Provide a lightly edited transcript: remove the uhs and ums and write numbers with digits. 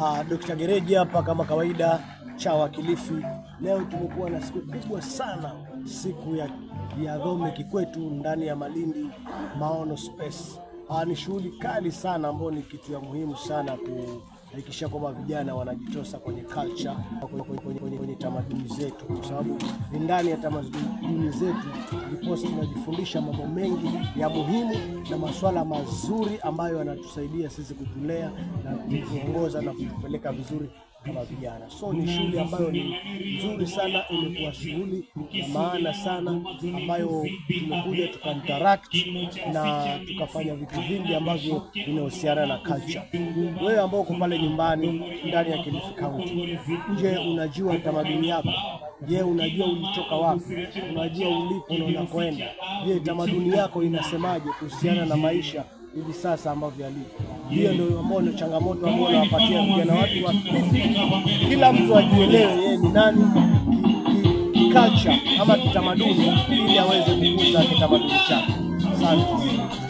Dr. Gereji hapa kama kawaida, Chawa Kilifi. Leo tumekuwa na siku kubwa sana, siku ya Dhome Kikwetu ndani ya Malindi Maono Space. Ni shughuli kali sana ambayo ni kitu ya muhimu sana kuhakikisha kwamba vijana wanajitosa kwenye culture, kwenye tamaduni zetu, kwa sababu ndani ya tamaduni zetu ndipo tunajifundisha mambo mengi ya muhimu na masuala mazuri ambayo yanatusaidia sisi kutulea na kuongoza na kutupeleka vizuri kama vijana. So ni shughuli ambayo ni nzuri sana, imekuwa shughuli ya maana sana ambayo tumekuja tukainteract na tukafanya vitu vingi ambavyo vinahusiana na culture. Wewe ambao uko pale nyumbani ndani ya Kilifi County, je, unajua tamaduni yako? Je, unajua ulitoka wapi? Unajua ulipo na unakoenda? Je, tamaduni yako inasemaje kuhusiana na maisha hivi sasa ambavyo yalivyo? Hiyo ndio ambayo ni changamoto ambayo nawapatia vijana watu wa Kilifi. Kila mtu ajielewe yeye ni nani culture ama kitamaduni, ili aweze kukuza kitamaduni chake. Asante.